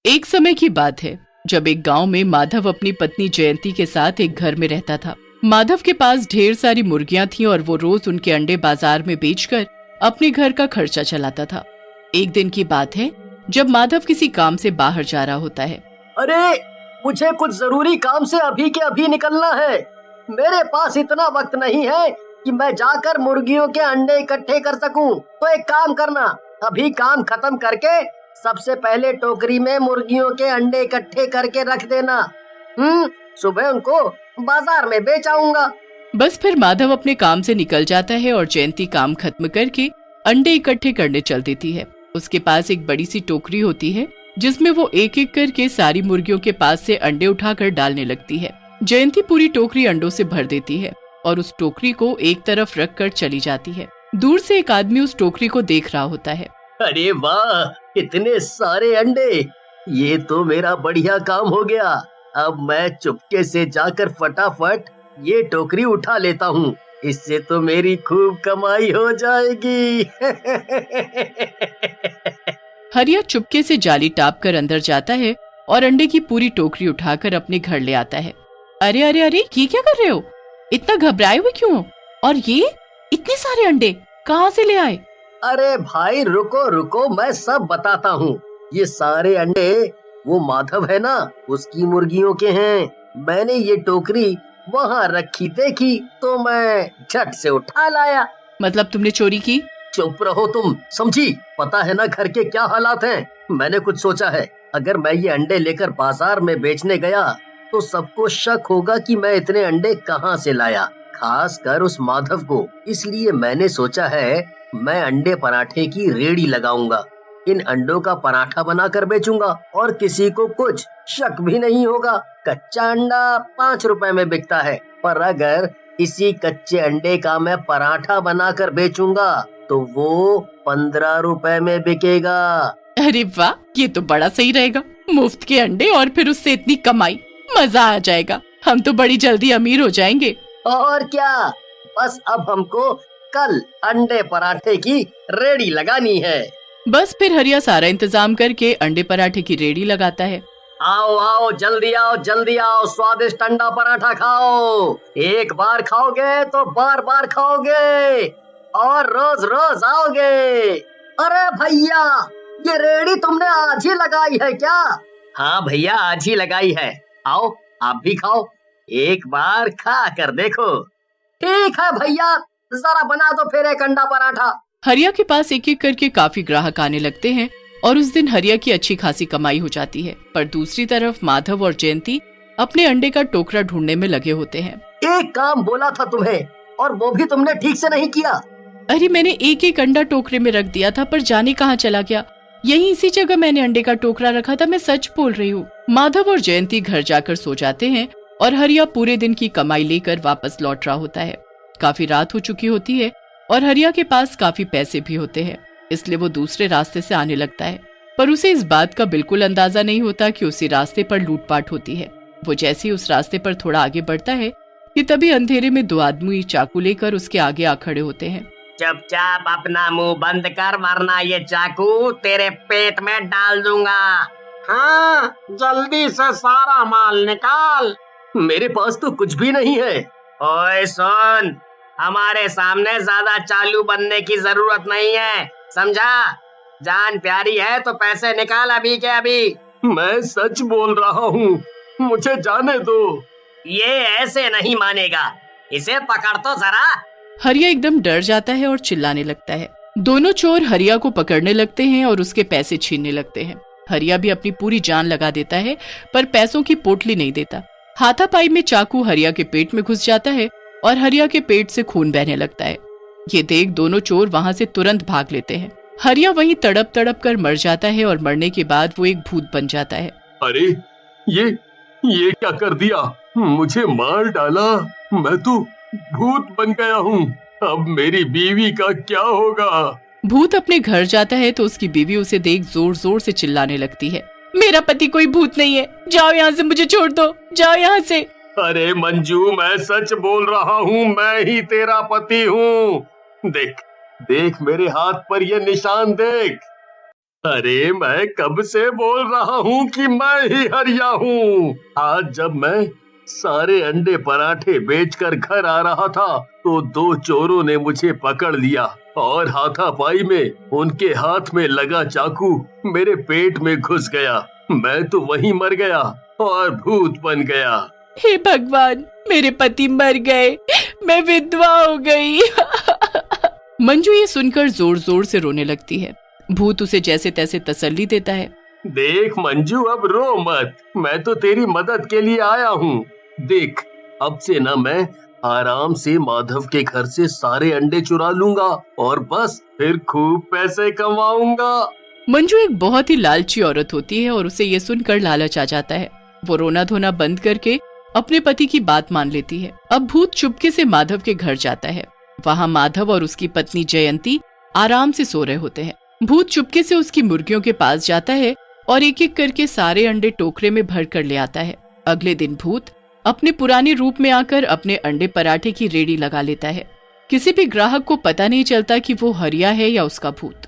एक समय की बात है जब एक गांव में माधव अपनी पत्नी जयंती के साथ एक घर में रहता था। माधव के पास ढेर सारी मुर्गियां थीं और वो रोज उनके अंडे बाजार में बेचकर अपने घर का खर्चा चलाता था। एक दिन की बात है जब माधव किसी काम से बाहर जा रहा होता है। अरे मुझे कुछ जरूरी काम से अभी के अभी निकलना है। मेरे पास इतना वक्त नहीं है कि मैं जाकर मुर्गियों के अंडे इकट्ठे कर सकूं। तो एक काम करना, अभी काम खत्म करके सबसे पहले टोकरी में मुर्गियों के अंडे इकट्ठे करके रख देना। सुबह उनको बाजार में बेच आऊंगा। बस फिर माधव अपने काम से निकल जाता है और जयंती काम खत्म करके अंडे इकट्ठे करने चल देती है। उसके पास एक बड़ी सी टोकरी होती है जिसमें वो एक एक करके सारी मुर्गियों के पास से अंडे उठाकर डालने लगती है। जयंती पूरी टोकरी अंडों से भर देती है और उस टोकरी को एक तरफ रख कर चली जाती है। दूर से एक आदमी उस टोकरी को देख रहा होता है। अरे वाह, इतने सारे अंडे, ये तो मेरा बढ़िया काम हो गया। अब मैं चुपके से जाकर फटाफट ये टोकरी उठा लेता हूँ, इससे तो मेरी खूब कमाई हो जाएगी। हरिया चुपके से जाली टाप कर अंदर जाता है और अंडे की पूरी टोकरी उठाकर अपने घर ले आता है। अरे अरे अरे, ये क्या कर रहे हो? इतना घबराए हुए क्यों हो? और ये इतने सारे अंडे कहाँ से ले आए? अरे भाई रुको रुको, मैं सब बताता हूँ। ये सारे अंडे वो माधव है ना, उसकी मुर्गियों के हैं। मैंने ये टोकरी वहाँ रखी देखी तो मैं झट से उठा लाया। मतलब तुमने चोरी की? चुप रहो तुम, समझी? पता है ना घर के क्या हालात हैं। मैंने कुछ सोचा है, अगर मैं ये अंडे लेकर बाजार में बेचने गया तो सबको शक होगा कि मैं इतने अंडे कहाँ से लाया, खास कर उस माधव को। इसलिए मैंने सोचा है मैं अंडे पराठे की रेडी लगाऊंगा। इन अंडों का पराठा बनाकर बेचूंगा और किसी को कुछ शक भी नहीं होगा। कच्चा अंडा 5 रुपए में बिकता है, पर अगर इसी कच्चे अंडे का मैं पराठा बनाकर बेचूंगा तो वो 15 रुपए में बिकेगा। अरे वाह, ये तो बड़ा सही रहेगा। मुफ्त के अंडे और फिर उससे इतनी कमाई, मजा आ जाएगा। हम तो बड़ी जल्दी अमीर हो जाएंगे। और क्या, बस अब हमको कल अंडे पराठे की रेडी लगानी है। बस फिर हरिया सारा इंतजाम करके अंडे पराठे की रेडी लगाता है। आओ आओ, जल्दी आओ, स्वादिष्ट अंडा पराठा खाओ। एक बार खाओगे तो बार बार खाओगे और रोज रोज आओगे। अरे भैया, ये रेडी तुमने आज ही लगाई है क्या? हाँ भैया, आज ही लगाई है। आओ आप भी खाओ, एक बार खा कर देखो। ठीक है भैया, जरा बना दो फिर एक अंडा पराठा। हरिया के पास एक एक करके काफी ग्राहक आने लगते हैं और उस दिन हरिया की अच्छी खासी कमाई हो जाती है। पर दूसरी तरफ माधव और जयंती अपने अंडे का टोकरा ढूंढने में लगे होते हैं। एक काम बोला था तुम्हें और वो भी तुमने ठीक से नहीं किया। अरे मैंने एक एक अंडा टोकरे में रख दिया था, पर जाने कहाँ चला गया। यहीं इसी जगह मैंने अंडे का टोकरा रखा था, मैं सच बोल रही हूँ। माधव और जयंती घर जाकर सो जाते हैं और हरिया पूरे दिन की कमाई लेकर वापस लौट रहा होता है। काफी रात हो चुकी होती है और हरिया के पास काफी पैसे भी होते हैं, इसलिए वो दूसरे रास्ते से आने लगता है। पर उसे इस बात का बिल्कुल अंदाजा नहीं होता कि उसी रास्ते पर लूटपाट होती है। वो जैसे ही उस रास्ते पर थोड़ा आगे बढ़ता है कि तभी अंधेरे में 2 आदमी चाकू लेकर उसके आगे आ खड़े होते हैं। चुपचाप अपना मुंह बंद कर, वरना ये चाकू तेरे पेट में डाल दूंगा। हाँ, जल्दी से सारा माल निकाल। मेरे पास तो कुछ भी नहीं है। ओए सुन, हमारे सामने ज्यादा चालू बनने की जरूरत नहीं है, समझा? जान प्यारी है तो पैसे निकाल अभी के अभी। मैं सच बोल रहा हूँ, मुझे जाने दो। ये ऐसे नहीं मानेगा, इसे पकड़ तो जरा। हरिया एकदम डर जाता है और चिल्लाने लगता है। दोनों चोर हरिया को पकड़ने लगते हैं और उसके पैसे छीनने लगते हैं। हरिया भी अपनी पूरी जान लगा देता है, पर पैसों की पोटली नहीं देता। हाथापाई में चाकू हरिया के पेट में घुस जाता है और हरिया के पेट से खून बहने लगता है। ये देख दोनों चोर वहाँ से तुरंत भाग लेते हैं। हरिया वहीं तड़प तड़प कर मर जाता है और मरने के बाद वो एक भूत बन जाता है। अरे ये क्या कर दिया? मुझे मार डाला, मैं तो भूत बन गया हूँ। अब मेरी बीवी का क्या होगा? भूत अपने घर जाता है तो उसकी बीवी उसे देख जोर जोर से चिल्लाने लगती है। मेरा पति कोई भूत नहीं है, जाओ यहाँ से, मुझे छोड़ दो, जाओ यहाँ से। अरे मंजू, मैं सच बोल रहा हूँ, मैं ही तेरा पति हूँ। देख देख मेरे हाथ पर ये निशान देख। अरे मैं कब से बोल रहा हूँ कि मैं ही हरिया हूँ। आज जब मैं सारे अंडे पराठे बेचकर घर आ रहा था तो दो चोरों ने मुझे पकड़ लिया और हाथापाई में उनके हाथ में लगा चाकू मेरे पेट में घुस गया। मैं तो वहीं मर गया और भूत बन गया। हे भगवान, मेरे पति मर गए, मैं विधवा हो गई। मंजू ये सुनकर जोर जोर से रोने लगती है। भूत उसे जैसे तैसे तसल्ली देता है। देख मंजू, अब रो मत, मैं तो तेरी मदद के लिए आया हूँ। देख, अब से ना मैं आराम से माधव के घर से सारे अंडे चुरा लूंगा और बस फिर खूब पैसे कमाऊंगा। मंजू एक बहुत ही लालची औरत होती है और उसे ये सुनकर लालच आ जाता है। वो रोना धोना बंद करके अपने पति की बात मान लेती है। अब भूत चुपके से माधव के घर जाता है। वहाँ माधव और उसकी पत्नी जयंती आराम से सो रहे होते हैं। भूत चुपके से उसकी मुर्गियों के पास जाता है और एक एक करके सारे अंडे टोकरे में भर कर ले आता है। अगले दिन भूत अपने पुराने रूप में आकर अपने अंडे पराठे की रेडी लगा लेता है। किसी भी ग्राहक को पता नहीं चलता कि वो हरिया है या उसका भूत।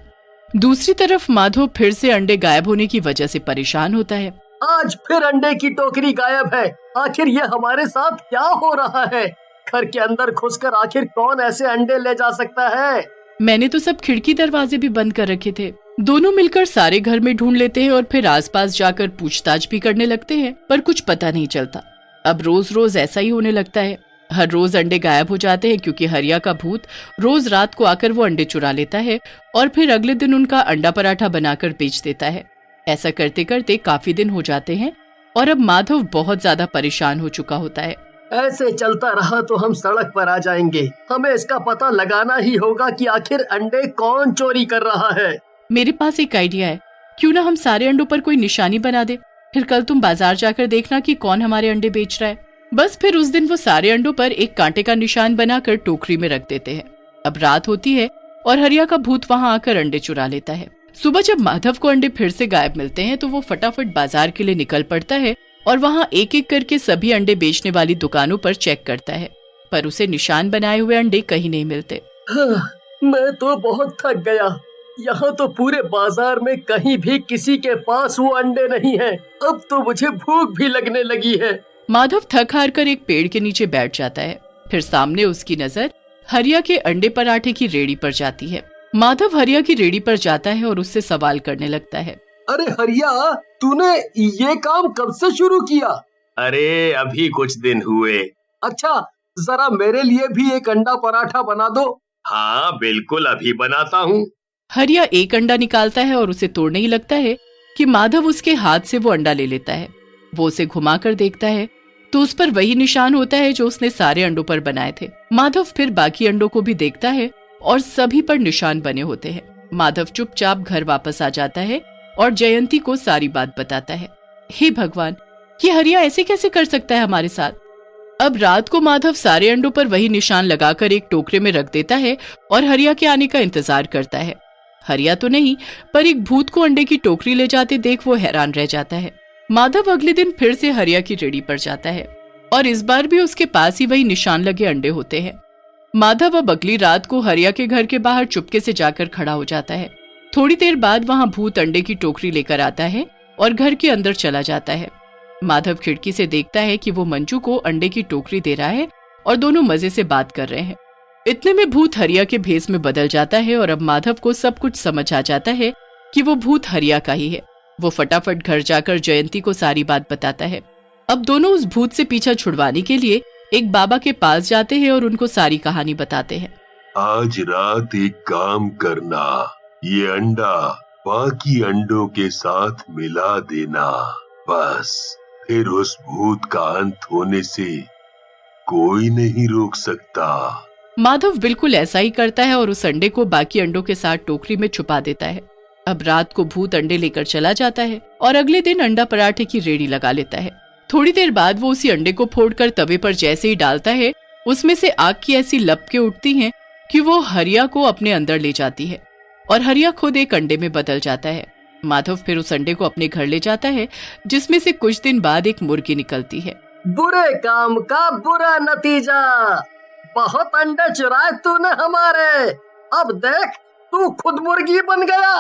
दूसरी तरफ माधव फिर से अंडे गायब होने की वजह से परेशान होता है। आज फिर अंडे की टोकरी गायब है। आखिर ये हमारे साथ क्या हो रहा है? घर के अंदर घुसकर आखिर कौन ऐसे अंडे ले जा सकता है? मैंने तो सब खिड़की दरवाजे भी बंद कर रखे थे। दोनों मिलकर सारे घर में ढूंढ लेते हैं और फिर आसपास जाकर पूछताछ भी करने लगते हैं, पर कुछ पता नहीं चलता। अब रोज रोज ऐसा ही होने लगता है। हर रोज अंडे गायब हो जाते हैं क्योंकि हरिया का भूत रोज रात को आकर वो अंडे चुरा लेता है और फिर अगले दिन उनका अंडा पराठा बनाकर बेच देता है। ऐसा करते करते काफी दिन हो जाते हैं और अब माधव बहुत ज्यादा परेशान हो चुका होता है। ऐसे चलता रहा तो हम सड़क पर आ जाएंगे। हमें इसका पता लगाना ही होगा कि आखिर अंडे कौन चोरी कर रहा है। मेरे पास एक आइडिया है, क्यों ना हम सारे अंडों पर कोई निशानी बना दे, फिर कल तुम बाजार जाकर देखना कि कौन हमारे अंडे बेच रहा है। बस फिर उस दिन वो सारे अंडों पर एक कांटे का निशान बनाकर टोकरी में रख देते हैं। अब रात होती है और हरिया का भूत वहाँ आकर अंडे चुरा लेता है। सुबह जब माधव को अंडे फिर से गायब मिलते हैं तो वो फटाफट बाजार के लिए निकल पड़ता है और वहाँ एक एक करके सभी अंडे बेचने वाली दुकानों पर चेक करता है, पर उसे निशान बनाए हुए अंडे कहीं नहीं मिलते। मैं तो बहुत थक गया। यहाँ तो पूरे बाजार में कहीं भी किसी के पास वो अंडे नहीं हैं। अब तो मुझे भूख भी लगने लगी है। माधव थक हार कर एक पेड़ के नीचे बैठ जाता है। फिर सामने उसकी नजर हरिया के अंडे पराठे की रेडी पर जाती है। माधव हरिया की रेडी पर जाता है और उससे सवाल करने लगता है। अरे हरिया, तूने ये काम कब से शुरू किया? अरे अभी कुछ दिन हुए। अच्छा, जरा मेरे लिए भी एक अंडा पराठा बना दो। हाँ बिल्कुल, अभी बनाता हूँ। हरिया एक अंडा निकालता है और उसे तोड़ने ही लगता है कि माधव उसके हाथ से वो अंडा ले लेता है। वो उसे घुमाकर देखता है तो उस पर वही निशान होता है जो उसने सारे अंडों पर बनाए थे। माधव फिर बाकी अंडों को भी देखता है और सभी पर निशान बने होते हैं। माधव चुपचाप घर वापस आ जाता है और जयंती को सारी बात बताता है। हे भगवान, ये हरिया ऐसे कैसे कर सकता है हमारे साथ? अब रात को माधव सारे अंडों पर वही निशान लगाकर एक टोकरे में रख देता है और हरिया के आने का इंतजार करता है। हरिया तो नहीं, पर एक भूत को अंडे की टोकरी ले जाते देख वो हैरान रह जाता है। माधव अगले दिन फिर से हरिया की रेडी पर जाता है और इस बार भी उसके पास ही वही निशान लगे अंडे होते हैं। माधव अब अगली रात को हरिया के घर के बाहर चुपके से जाकर खड़ा हो जाता है। थोड़ी देर बाद वहाँ भूत अंडे की टोकरी लेकर आता है और घर के अंदर चला जाता है। माधव खिड़की से देखता है कि वो मंजू को अंडे की टोकरी दे रहा है और दोनों मजे से बात कर रहे हैं। इतने में भूत हरिया के भेस में बदल जाता है और अब माधव को सब कुछ समझ आ जाता है कि वो भूत हरिया का ही है। वो फटाफट घर जाकर जयंती को सारी बात बताता है। अब दोनों उस भूत से पीछा छुड़वाने के लिए एक बाबा के पास जाते हैं और उनको सारी कहानी बताते हैं। आज रात एक काम करना, ये अंडा बाकी अंडों के साथ मिला देना, बस फिर उस भूत का अंत होने से कोई नहीं रोक सकता। माधव बिल्कुल ऐसा ही करता है और उस अंडे को बाकी अंडों के साथ टोकरी में छुपा देता है। अब रात को भूत अंडे लेकर चला जाता है और अगले दिन अंडा पराठे की रेडी लगा लेता है। थोड़ी देर बाद वो उसी अंडे को फोड़कर तवे पर जैसे ही डालता है, उसमें से आग की ऐसी लपकें उठती हैं कि वो हरिया को अपने अंदर ले जाती है और हरिया खुद एक अंडे में बदल जाता है। माधव फिर उस अंडे को अपने घर ले जाता है, जिसमें से कुछ दिन बाद एक मुर्गी निकलती है। बुरे काम का बुरा नतीजा। बहुत अंडे चुराए तूने हमारे। अब देख, तू खुद मुर्गी बन गया।